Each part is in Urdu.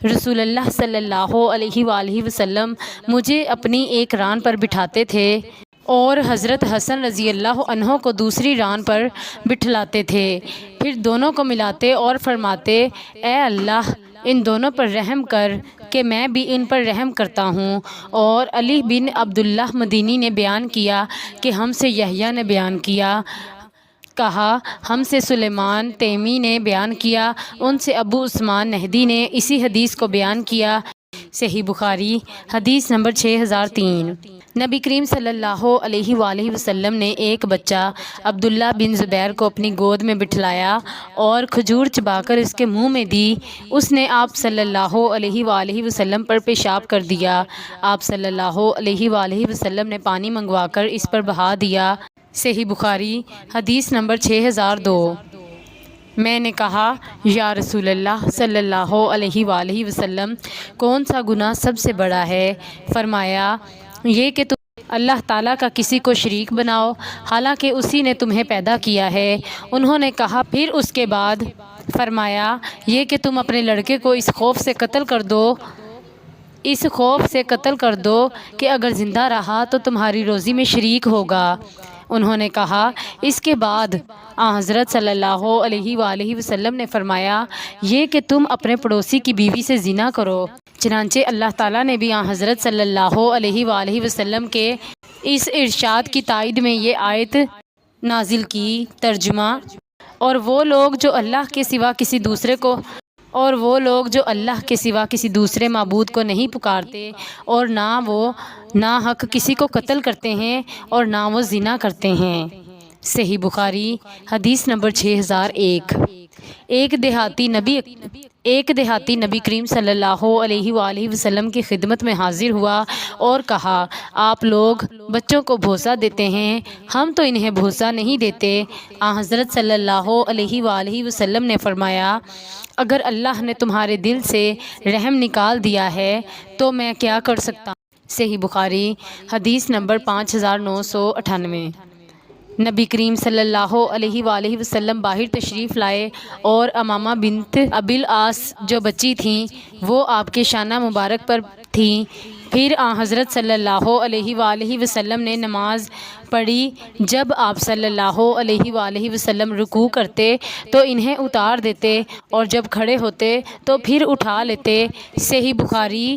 رسول اللہ صلی اللہ علیہ وآلہ وسلم مجھے اپنی ایک ران پر بٹھاتے تھے اور حضرت حسن رضی اللہ عنہ کو دوسری ران پر بٹھلاتے تھے، پھر دونوں کو ملاتے اور فرماتے، اے اللہ ان دونوں پر رحم کر کہ میں بھی ان پر رحم کرتا ہوں۔ اور علی بن عبداللہ مدینی نے بیان کیا کہ ہم سے یحییٰ نے بیان کیا، کہا ہم سے سلیمان تیمی نے بیان کیا، ان سے ابو عثمان نہدی نے اسی حدیث کو بیان کیا۔ صحیح بخاری حدیث نمبر 6003۔ نبی کریم صلی اللہ علیہ وآلہ وسلم نے ایک بچہ عبداللہ بن زبیر کو اپنی گود میں بٹھلایا اور کھجور چبا کر اس کے منہ میں دی۔ اس نے آپ صلی اللہ علیہ وآلہ وسلم پر پیشاب کر دیا۔ آپ صلی اللہ علیہ وآلہ وسلم نے پانی منگوا کر اس پر بہا دیا۔ صحیح بخاری حدیث نمبر 6002۔ میں نے کہا، یا رسول اللہ صلی اللہ علیہ وآلہ وسلم، کون سا گناہ سب سے بڑا ہے؟ فرمایا، یہ کہ تم اللہ تعالیٰ کا کسی کو شریک بناؤ حالانکہ اسی نے تمہیں پیدا کیا ہے۔ انہوں نے کہا، پھر اس کے بعد؟ فرمایا، یہ کہ تم اپنے لڑکے کو اس خوف سے قتل کر دو کہ اگر زندہ رہا تو تمہاری روزی میں شریک ہوگا۔ انہوں نے کہا، اس کے بعد؟ حضرت صلی اللہ علیہ وآلہ وسلم نے فرمایا، یہ کہ تم اپنے پڑوسی کی بیوی سے زنا کرو۔ چنانچہ اللہ تعالیٰ نے بھی حضرت صلی اللہ علیہ وآلہ وسلم کے اس ارشاد کی تائید میں یہ آیت نازل کی۔ ترجمہ، اور وہ لوگ جو اللہ کے سوا کسی دوسرے معبود کو نہیں پکارتے اور نہ وہ ناحق کسی کو قتل کرتے ہیں اور نہ وہ زنا کرتے ہیں۔ صحیح بخاری حدیث نمبر 6001۔ ایک دیہاتی نبی کریم صلی اللہ علیہ وآلہ وسلم کی خدمت میں حاضر ہوا اور کہا، آپ لوگ بچوں کو بھوسا دیتے ہیں، ہم تو انہیں بھوسا نہیں دیتے۔ حضرت صلی اللہ علیہ وآلہ وسلم نے فرمایا، اگر اللہ نے تمہارے دل سے رحم نکال دیا ہے تو میں کیا کر سکتا ہوں؟ صحیح بخاری حدیث نمبر 5998۔ نبی کریم صلی اللہ علیہ وآلہ وسلم باہر تشریف لائے اور امامہ بنت ابی العاص جو بچی تھیں وہ آپ کے شانہ مبارک پر تھیں۔ پھر حضرت صلی اللہ علیہ وآلہ وسلم نے نماز پڑھی۔ جب آپ صلی اللہ علیہ وآلہ وسلم رکوع کرتے تو انہیں اتار دیتے اور جب کھڑے ہوتے تو پھر اٹھا لیتے۔ صحیح بخاری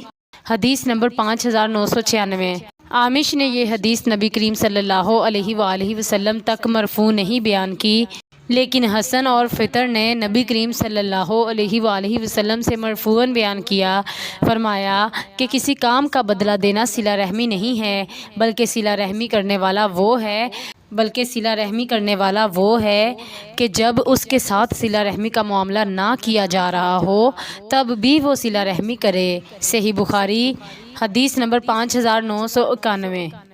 حدیث نمبر 5996۔ عامش نے یہ حدیث نبی کریم صلی اللہ علیہ وآلہ وسلم تک مرفوع نہیں بیان کی، لیکن حسن اور فطر نے نبی کریم صلی اللہ علیہ وآلہ وسلم سے مرفوعاً بیان کیا۔ فرمایا کہ کسی کام کا بدلہ دینا صلہ رحمی نہیں ہے، بلکہ صلہ رحمی کرنے والا وہ ہے کہ جب اس کے ساتھ صلہ رحمی کا معاملہ نہ کیا جا رہا ہو تب بھی وہ صلہ رحمی کرے۔ صحیح بخاری حدیث نمبر 5991۔